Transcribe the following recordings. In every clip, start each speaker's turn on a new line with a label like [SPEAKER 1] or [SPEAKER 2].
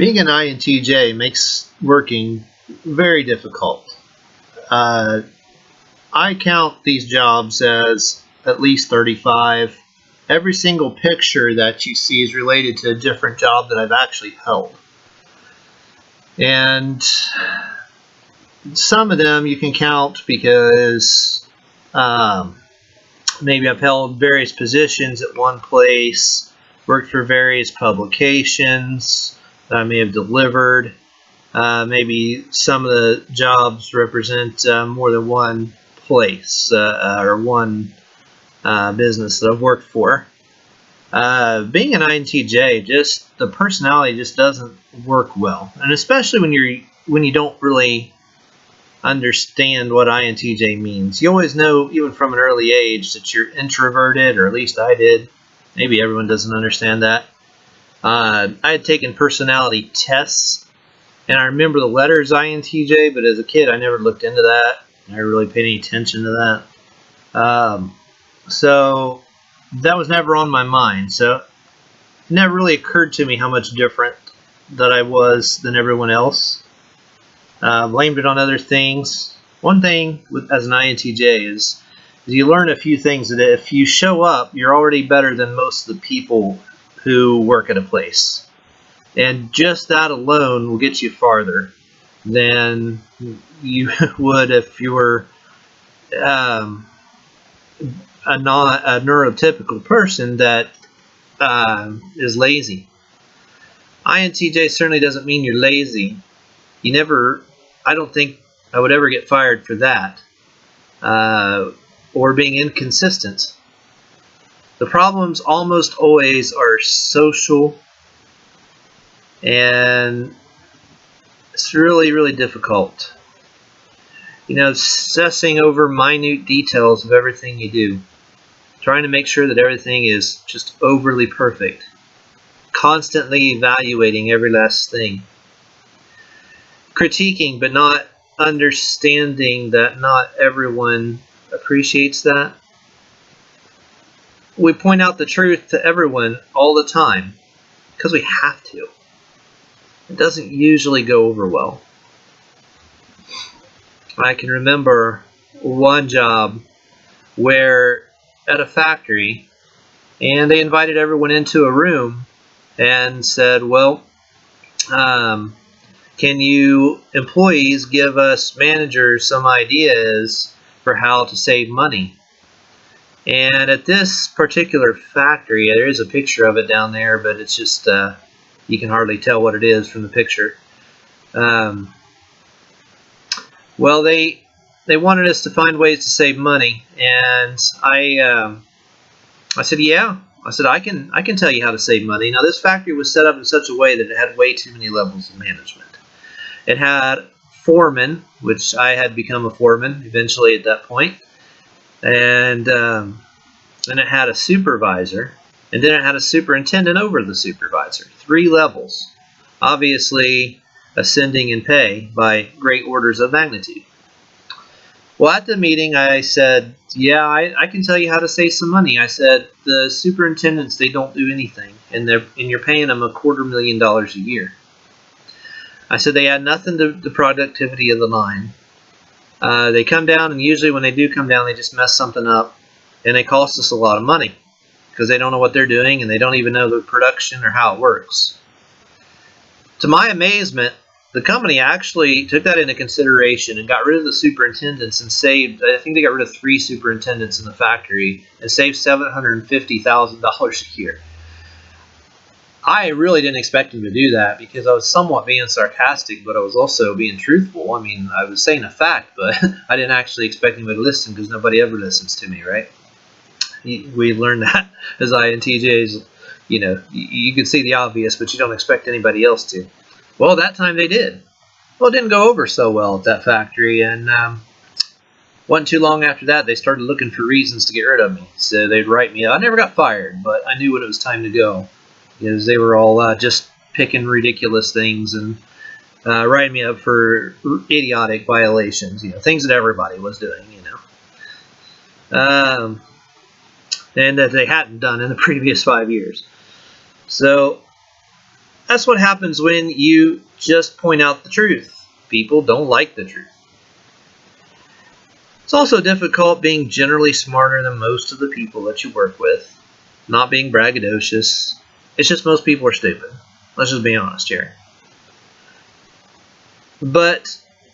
[SPEAKER 1] Being an INTJ makes working very difficult. I count these jobs as at least 35. Every single picture that you see is related to a different job that I've actually held. And some of them you can count because maybe I've held various positions at one place, worked for various publications that I may have delivered. Maybe some of the jobs represent more than one place or one business that I've worked for. Being an INTJ, just the personality just doesn't work well, and especially when you don't really understand what INTJ means. You always know, even from an early age, that you're introverted, or at least I did. Maybe everyone doesn't understand that. I had taken personality tests, and I remember the letters INTJ, but as a kid I never looked into that. I never really paid any attention to that. So that was never on my mind. So it never really occurred to me how much different that I was than everyone else. Blamed it on other things. One thing as an INTJ is you learn a few things, that if you show up, you're already better than most of the people who work at a place. And just that alone will get you farther than you would if you were a neurotypical person that is lazy. INTJ certainly doesn't mean you're lazy. I don't think I would ever get fired for that, or being inconsistent. The problems almost always are social, and it's really, really difficult. Obsessing over minute details of everything you do. Trying to make sure that everything is just overly perfect. Constantly evaluating every last thing. Critiquing, but not understanding that not everyone appreciates that. We point out the truth to everyone all the time because we have to. It doesn't usually go over well. I can remember one job where at a factory, and they invited everyone into a room and said, well, can you employees give us managers some ideas for how to save money? And at this particular factory, there is a picture of it down there, but it's just, you can hardly tell what it is from the picture. Well, they wanted us to find ways to save money, and I said, yeah. I said, I can tell you how to save money. Now, this factory was set up in such a way that it had way too many levels of management. It had foreman, which I had become a foreman eventually at that point, and then it had a supervisor, and then it had a superintendent over the supervisor. 3 levels, obviously ascending in pay by great orders of magnitude. Well, at the meeting, I said, yeah, I can tell you how to save some money. I said, the superintendents, they don't do anything, and you're paying them $250,000 a year. I said, they add nothing to the productivity of the line. They come down, and usually when they do come down, they just mess something up, and they cost us a lot of money because they don't know what they're doing, and they don't even know the production or how it works. To my amazement, the company actually took that into consideration and got rid of the superintendents and saved, I think they got rid of 3 superintendents in the factory and saved $750,000 a year. I really didn't expect them to do that because I was somewhat being sarcastic, but I was also being truthful. I mean, I was saying a fact, but I didn't actually expect them to listen because nobody ever listens to me, right? We learned that as INTJs, you can see the obvious, but you don't expect anybody else to. Well, that time they did. Well, it didn't go over so well at that factory, and wasn't too long after that, they started looking for reasons to get rid of me. So they'd write me up. I never got fired, but I knew when it was time to go. Because they were all just picking ridiculous things and writing me up for idiotic violations, things that everybody was doing, and that they hadn't done in the previous 5 years. So That's what happens when you just point out the truth. People don't like the truth. It's also difficult being generally smarter than most of the people that you work with. Not being braggadocious. It's just most people are stupid. Let's just be honest here. But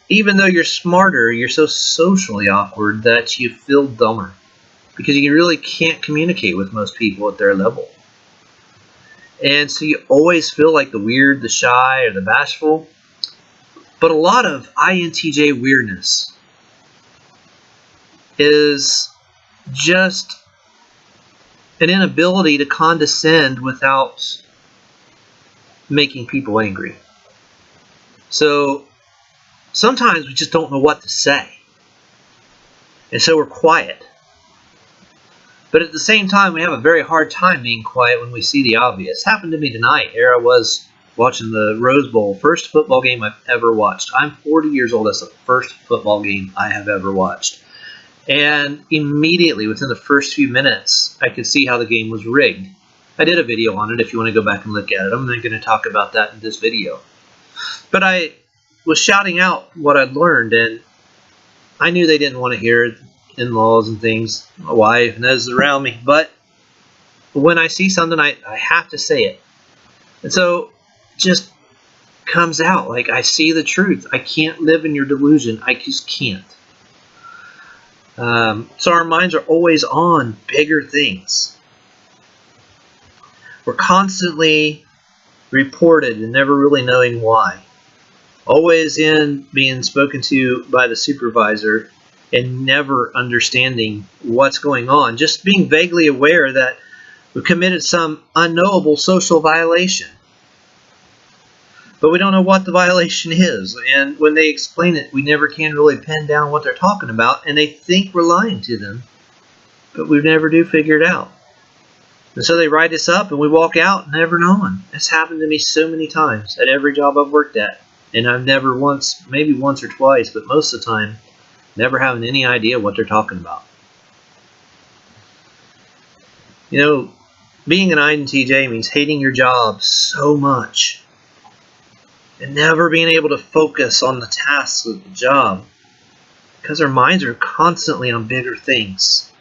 [SPEAKER 1] even though you're smarter, you're so socially awkward that you feel dumber. Because you really can't communicate with most people at their level. And so you always feel like the weird, the shy, or the bashful. But a lot of INTJ weirdness is just an inability to condescend without making people angry. So sometimes we just don't know what to say. And so we're quiet. But at the same time, we have a very hard time being quiet when we see the obvious. Happened to me tonight. Here I was watching the Rose Bowl, first football game I've ever watched. I'm 40 years old. That's the first football game I have ever watched. And immediately, within the first few minutes, I could see how the game was rigged. I did a video on it if you want to go back and look at it. I'm not going to talk about that in this video. But I was shouting out what I'd learned, and I knew they didn't want to hear it. In-laws and things, my wife and those around me, but when I see something, I have to say it. And so it just comes out like I see the truth. I can't live in your delusion. I just can't. So our minds are always on bigger things. We're constantly reported and never really knowing why. Always in being spoken to by the supervisor and never understanding what's going on. Just being vaguely aware that we've committed some unknowable social violation. But we don't know what the violation is. And when they explain it, we never can really pin down what they're talking about. And they think we're lying to them. But we never do figure it out. And so they write us up and we walk out never knowing. It's happened to me so many times at every job I've worked at. And I've never once, maybe once or twice, but most of the time, never having any idea what they're talking about. You know, being an INTJ means hating your job so much and never being able to focus on the tasks of the job because our minds are constantly on bigger things.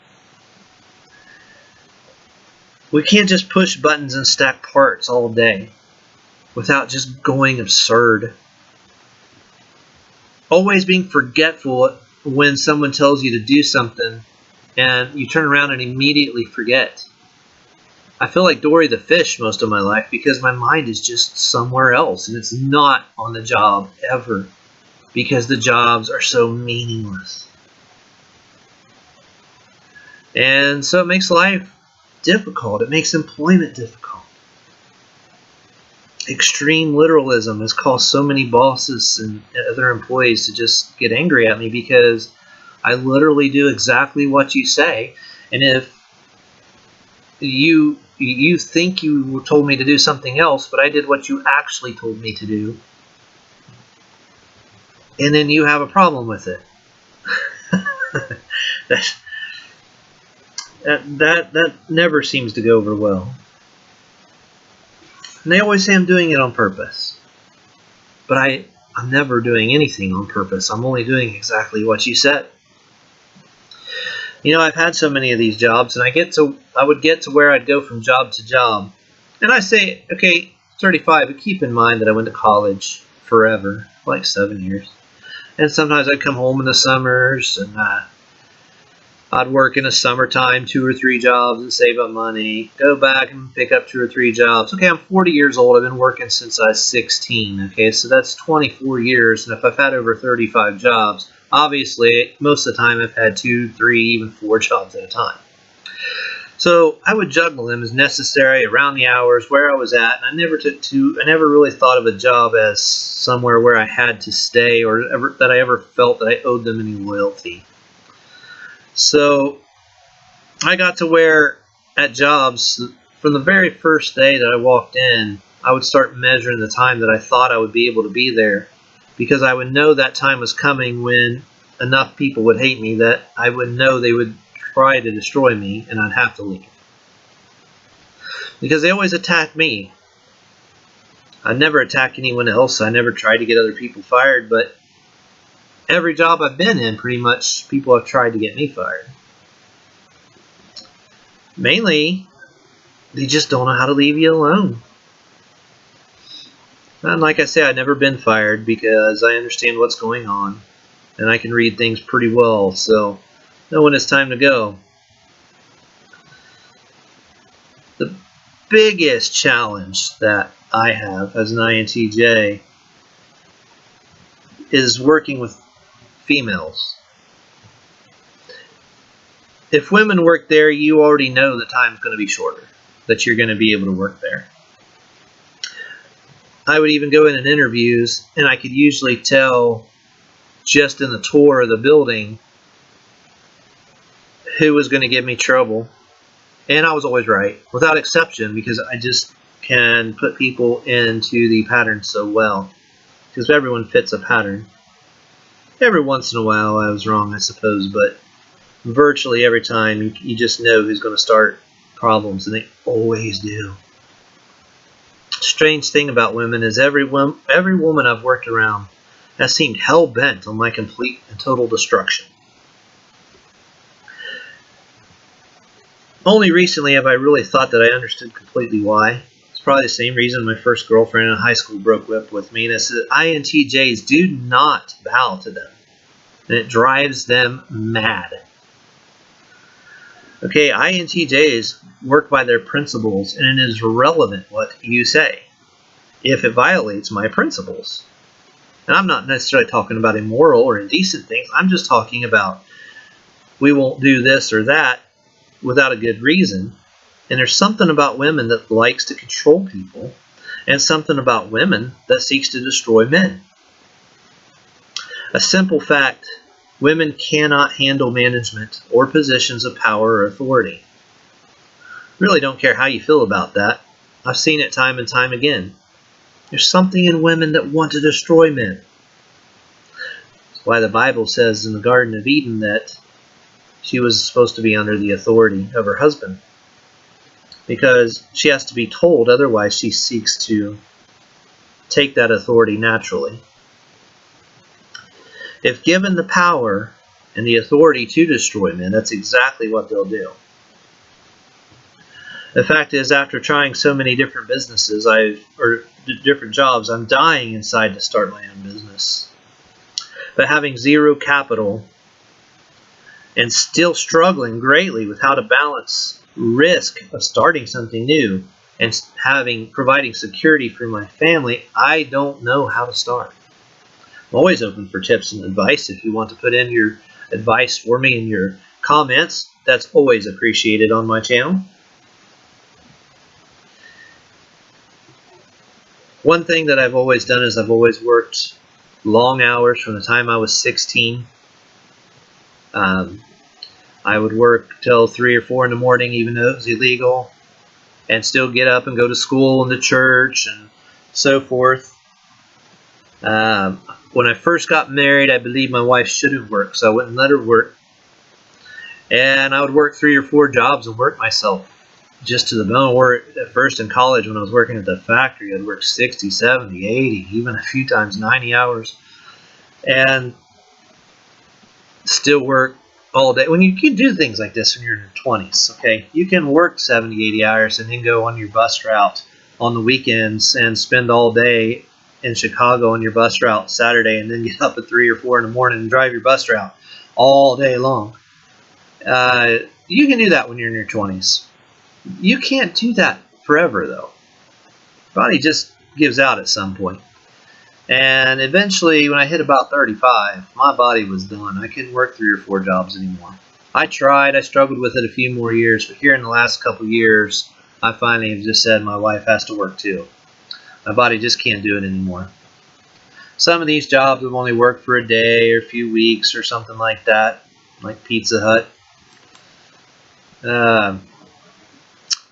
[SPEAKER 1] We can't just push buttons and stack parts all day without just going absurd. Always being forgetful when someone tells you to do something and you turn around and immediately forget. I feel like Dory the fish most of my life because my mind is just somewhere else and it's not on the job ever because the jobs are so meaningless. And so it makes life difficult. It makes employment difficult. Extreme literalism has caused so many bosses and other employees to just get angry at me because I literally do exactly what you say. And if you think you told me to do something else, but I did what you actually told me to do, and then you have a problem with it. that never seems to go over well. And they always say I'm doing it on purpose. But I'm never doing anything on purpose. I'm only doing exactly what you said. You know, I've had so many of these jobs, and I would get to where I'd go from job to job. And I say, okay, 35, but keep in mind that I went to college forever, like 7 years. And sometimes I'd come home in the summers, and I'd work in the summertime 2 or 3 jobs and save up money, go back and pick up 2 or 3 jobs. Okay, I'm 40 years old. I've been working since I was 16. Okay, so that's 24 years. And if I've had over 35 jobs, obviously, most of the time I've had 2, 3, even 4 jobs at a time. So I would juggle them as necessary around the hours where I was at. And I never really thought of a job as somewhere where I had to stay or that I ever felt that I owed them any loyalty. So I got to where at jobs, from the very first day that I walked in, I would start measuring the time that I thought I would be able to be there because I would know that time was coming when enough people would hate me that I would know they would try to destroy me and I'd have to leave. Because they always attack me. I never attack anyone else. I never try to get other people fired, but every job I've been in, pretty much, people have tried to get me fired. Mainly, they just don't know how to leave you alone. And like I say, I've never been fired because I understand what's going on, and I can read things pretty well, so know when it's time to go. The biggest challenge that I have as an INTJ is working with females. If women work there, you already know the time's going to be shorter, that you're going to be able to work there. I would even go in interviews, and I could usually tell just in the tour of the building who was going to give me trouble. And I was always right, without exception, because I just can put people into the pattern so well. Because everyone fits a pattern. Every once in a while I was wrong, I suppose, but virtually every time you just know who's going to start problems, and they always do. Strange thing about women is every woman I've worked around has seemed hell-bent on my complete and total destruction. Only recently have I really thought that I understood completely why. It's probably the same reason my first girlfriend in high school broke up with me, and it's that INTJs do not bow to them, and it drives them mad. Okay, INTJs work by their principles, and it is irrelevant what you say if it violates my principles. And I'm not necessarily talking about immoral or indecent things. I'm just talking about we won't do this or that without a good reason. And there's something about women that likes to control people, and something about women that seeks to destroy men. A simple fact: women cannot handle management or positions of power or authority. Really don't care how you feel about that. I've seen it time and time again. There's something in women that want to destroy men. That's why the Bible says in the Garden of Eden that she was supposed to be under the authority of her husband, because she has to be told, otherwise she seeks to take that authority naturally. If given the power and the authority to destroy men, that's exactly what they'll do. The fact is, after trying so many different businesses, or different jobs, I'm dying inside to start my own business. But having zero capital and still struggling greatly with how to balance risk of starting something new and providing security for my family, I don't know how to start. I'm always open for tips and advice. If you want to put in your advice for me in your comments, that's always appreciated on my channel. One thing that I've always done is I've always worked long hours from the time I was 16. I would work till 3 or 4 in the morning, even though it was illegal, and still get up and go to school and to church and so forth. When I first got married, I believe my wife shouldn't work, so I wouldn't let her work. And I would work 3 or 4 jobs and work myself just to the bone. Or at first in college, when I was working at the factory, I'd work 60, 70, 80, even a few times 90 hours. And still work all day. When you can do things like this when you're in your 20s, okay? You can work 70, 80 hours and then go on your bus route on the weekends and spend all day in Chicago on your bus route Saturday, and then get up at 3 or 4 in the morning and drive your bus route all day long. You can do that when you're in your 20s. You can't do that forever, though. Body just gives out at some point. And eventually, when I hit about 35, my body was done. I couldn't work 3 or 4 jobs anymore. I tried. I struggled with it a few more years, but here in the last couple years, I finally have just said my wife has to work too. My body just can't do it anymore. Some of these jobs have only worked for a day or a few weeks or something like that, like Pizza Hut.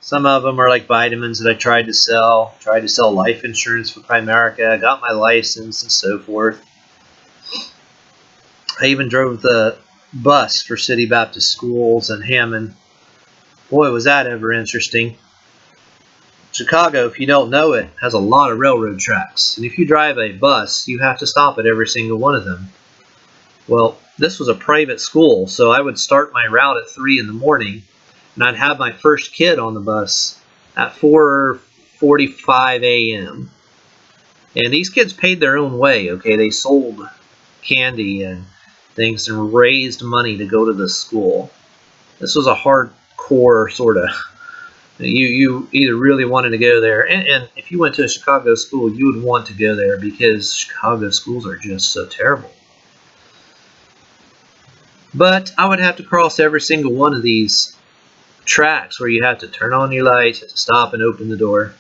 [SPEAKER 1] Some of them are like vitamins that I tried to sell. Tried to sell life insurance for Primerica. I got my license and so forth. I even drove the bus for City Baptist Schools in Hammond. Boy, was that ever interesting. Chicago, if you don't know it, has a lot of railroad tracks. And if you drive a bus, you have to stop at every single one of them. Well, this was a private school, so I would start my route at 3 in the morning, and I'd have my first kid on the bus at 4:45 a.m. And these kids paid their own way, okay? They sold candy and things and raised money to go to this school. This was a hardcore sort of... You either really wanted to go there, and if you went to a Chicago school, you would want to go there because Chicago schools are just so terrible. But I would have to cross every single one of these tracks where you have to turn on your lights, you have to stop and open the door.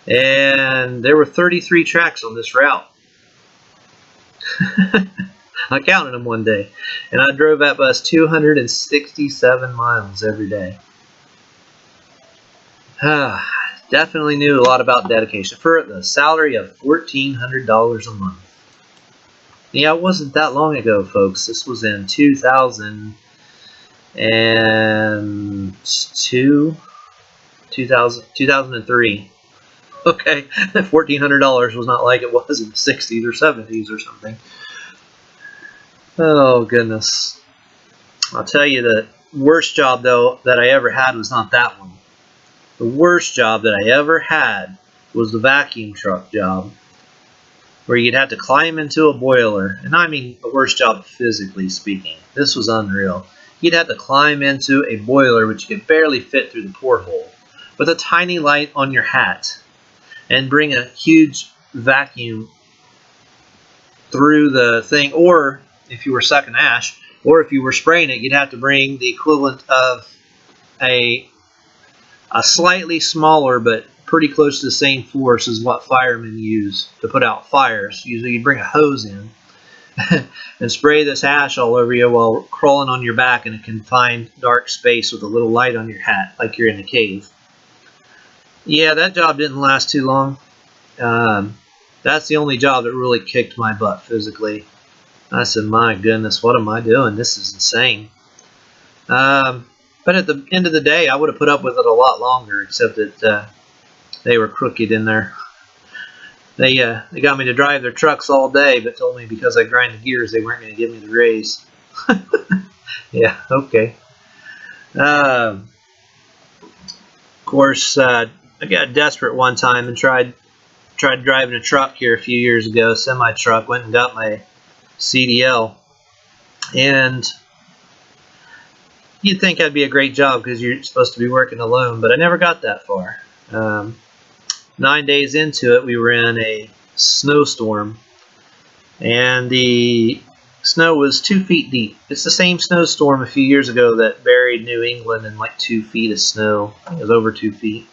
[SPEAKER 1] And there were 33 tracks on this route. I counted them one day, and I drove that bus 267 miles every day. Definitely knew a lot about dedication for the salary of $1,400 a month. Yeah, it wasn't that long ago, folks. This was in 2003. Okay, $1,400 was not like it was in the 60s or 70s or something. Oh, goodness. I'll tell you, the worst job, though, that I ever had was not that one. The worst job that I ever had was the vacuum truck job, where you'd have to climb into a boiler. And I mean the worst job physically speaking. This was unreal. You'd have to climb into a boiler which you could barely fit through the porthole with a tiny light on your hat and bring a huge vacuum through the thing, or if you were sucking ash, or if you were spraying it, you'd have to bring the equivalent of a slightly smaller but pretty close to the same force as what firemen use to put out fires. Usually you bring a hose in and spray this ash all over you while crawling on your back in a confined dark space with a little light on your hat like you're in a cave. Yeah, that job didn't last too long. That's the only job that really kicked my butt physically. I said, my goodness, what am I doing? This is insane. But at the end of the day, I would have put up with it a lot longer, except that they were crooked in there. They got me to drive their trucks all day, but told me because I grinded gears, they weren't going to give me the raise. Yeah, okay. Of course, I got desperate one time and tried driving a truck here a few years ago, a semi-truck. Went and got my CDL, and you'd think that'd be a great job because you're supposed to be working alone, but I never got that far. 9 days into it, we were in a snowstorm, and the snow was 2 feet deep. It's the same snowstorm a few years ago that buried New England in like 2 feet of snow. I think it was over 2 feet.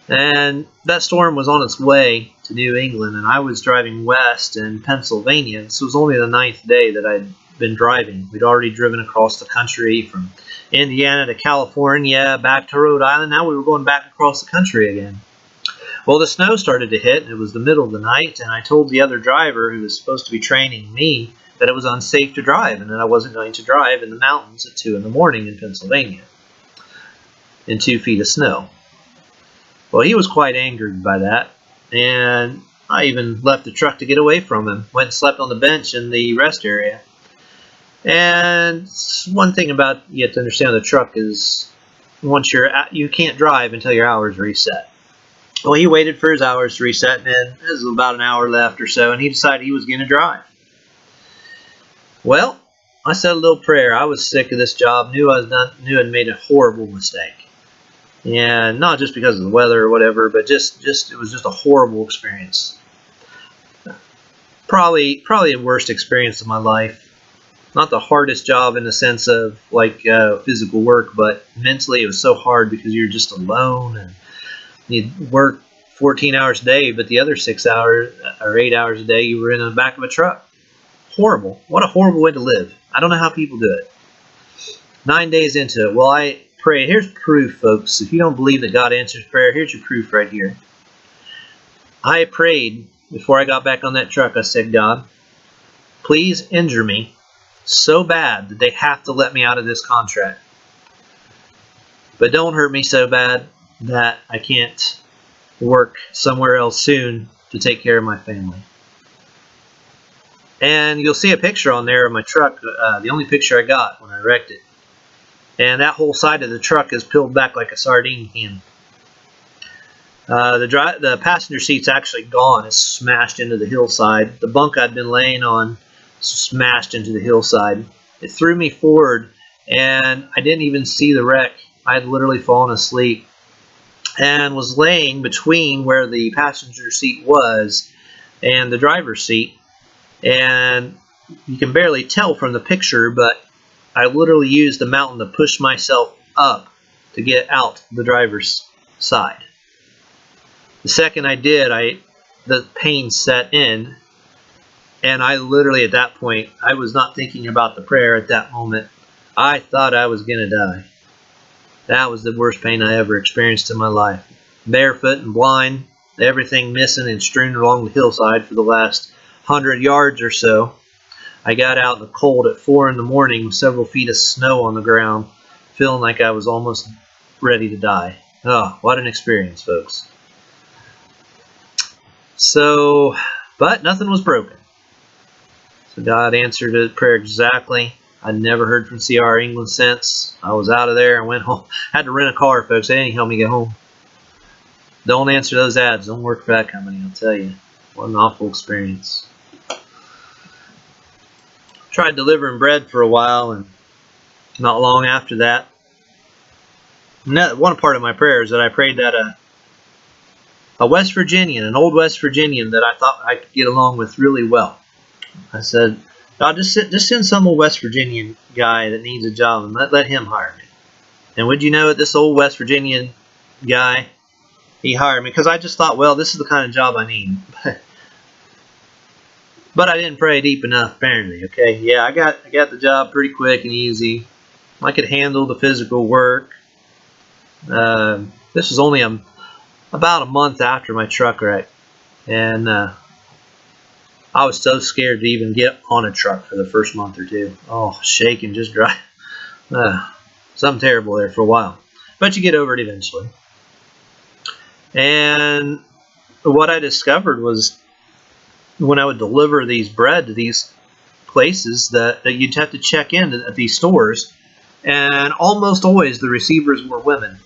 [SPEAKER 1] And that storm was on its way to New England, and I was driving west in Pennsylvania. So it was only the 9th day that I'd been driving. We'd already driven across the country from Indiana to California, back to Rhode Island. Now we were going back across the country again. Well, the snow started to hit, and it was the middle of the night, and I told the other driver who was supposed to be training me that it was unsafe to drive, and that I wasn't going to drive in the mountains at 2 in the morning in Pennsylvania in 2 feet of snow. Well, he was quite angered by that, and I even left the truck to get away from him. Went and slept on the bench in the rest area. And one thing about you have to understand the truck is once you can't drive until your hours reset. Well, he waited for his hours to reset, and then there was about an hour left or so, and he decided he was going to drive. Well, I said a little prayer. I was sick of this job. Knew I'd made a horrible mistake, and not just because of the weather or whatever, but just it was just a horrible experience. Probably the worst experience of my life. Not the hardest job in the sense of like physical work, but mentally it was so hard because you're just alone and you'd work 14 hours a day, but the other 6 hours or 8 hours a day you were in the back of a truck. Horrible. What a horrible way to live. I don't know how people do it. 9 days into it. Well, I pray. Here's proof, folks. If you don't believe that God answers prayer, here's your proof right here. I prayed before I got back on that truck. I said, God, please injure me so bad that they have to let me out of this contract. But don't hurt me so bad that I can't work somewhere else soon to take care of my family. And you'll see a picture on there of my truck, the only picture I got when I wrecked it. And that whole side of the truck is peeled back like a sardine can. The passenger seat's actually gone. It's smashed into the hillside. The bunk I'd been laying on smashed into the hillside. It threw me forward, and I didn't even see the wreck. I had literally fallen asleep and was laying between where the passenger seat was and the driver's seat. And you can barely tell from the picture, but I literally used the mountain to push myself up to get out the driver's side. The second I did, the pain set in, and I literally at that point, I was not thinking about the prayer at that moment. I thought I was going to die. That was the worst pain I ever experienced in my life. Barefoot and blind, everything missing and strewn along the hillside for the last 100 yards or so. I got out in the cold at 4 in the morning with several feet of snow on the ground, feeling like I was almost ready to die. Oh, what an experience, folks. So, but nothing was broken. So God answered the prayer exactly. I'd never heard from CR England since. I was out of there and went home. Had to rent a car, folks. They didn't help me get home. Don't answer those ads. Don't work for that company, I'll tell you. What an awful experience. Tried delivering bread for a while, and not long after that, one part of my prayer is that I prayed that a West Virginian, an old West Virginian that I thought I could get along with really well. I said, God, just send some old West Virginian guy that needs a job and let him hire me. And would you know it, this old West Virginian guy, he hired me because I just thought, well, this is the kind of job I need. But I didn't pray deep enough, apparently. Okay, yeah, I got the job pretty quick and easy. I could handle the physical work. This was only about a month after my truck wreck, and I was so scared to even get on a truck for the first month or two. Oh, shaking, just dry. Something terrible there for a while, but you get over it eventually. And what I discovered was, when I would deliver these bread to these places that you'd have to check in at these stores, and almost always the receivers were women.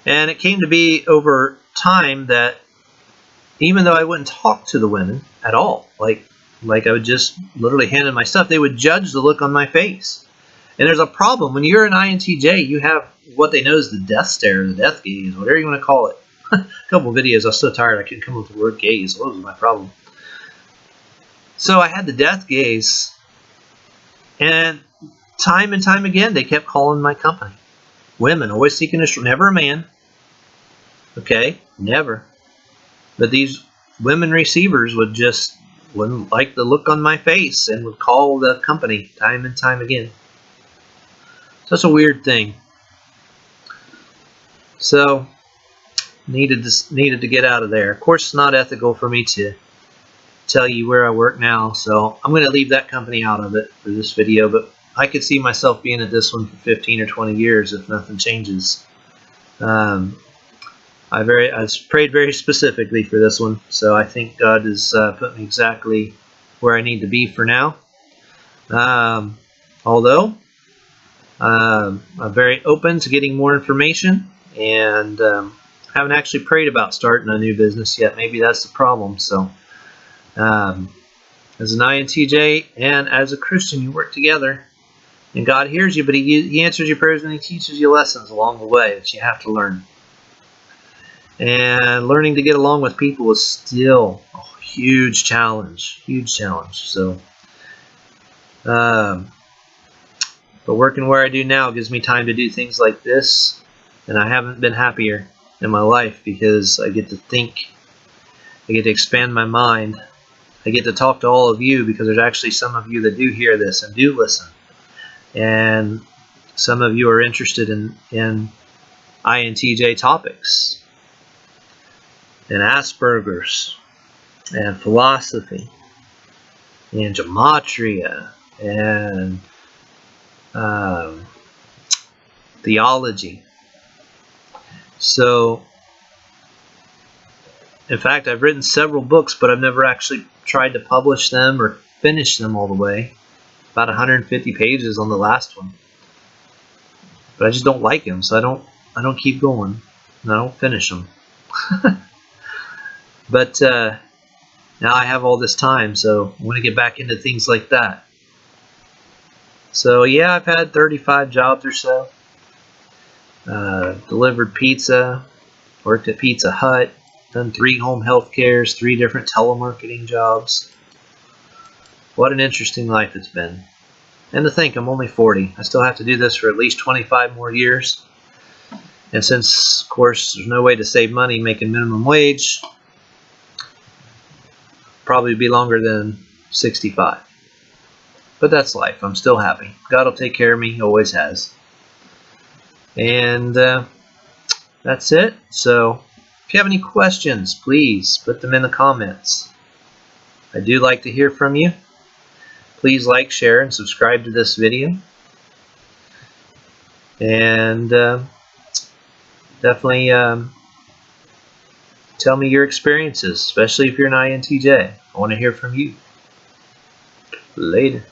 [SPEAKER 1] And it came to be over time that even though I wouldn't talk to the women at all, like I would just literally hand them my stuff, they would judge the look on my face. And there's a problem. When you're an INTJ, you have what they know is the death stare, the death gaze, whatever you want to call it. A couple of videos, I was so tired I couldn't come up with the word gaze. What was my problem? So I had the death gaze, and time again, they kept calling my company. Women, always seeking a, never a man. Okay, never. But these women receivers wouldn't like the look on my face and would call the company time and time again. So that's a weird thing. So needed to get out of there. Of course, it's not ethical for me to tell you where I work now, so I'm going to leave that company out of it for this video, but I could see myself being at this one for 15 or 20 years if nothing changes. I prayed very specifically for this one, so I think God has put me exactly where I need to be for now. Although I'm very open to getting more information, and haven't actually prayed about starting a new business yet. Maybe that's the problem. So as an INTJ and as a Christian, you work together, and God hears you, but he answers your prayers and he teaches you lessons along the way that you have to learn. And learning to get along with people is still a huge challenge. So but working where I do now gives me time to do things like this, and I haven't been happier in my life because I get to think, I get to expand my mind, I get to talk to all of you, because there's actually some of you that do hear this and do listen, and some of you are interested in INTJ topics and Asperger's and philosophy and gematria and theology. So, in fact, I've written several books, but I've never actually tried to publish them or finish them all the way. About 150 pages on the last one. But I just don't like them, so I don't keep going. And I don't finish them. But now I have all this time, so I want to get back into things like that. So yeah, I've had 35 jobs or so. Delivered pizza, worked at Pizza Hut, done 3 home health cares, 3 different telemarketing jobs. What an interesting life it's been. And to think, I'm only 40. I still have to do this for at least 25 more years. And since, of course, there's no way to save money making minimum wage, probably be longer than 65. But that's life. I'm still happy. God will take care of me. Always has. And that's it. So if you have any questions, please put them in the comments. I do like to hear from you. Please like, share, and subscribe to this video. And definitely tell me your experiences, especially if you're an INTJ. I want to hear from you. Later.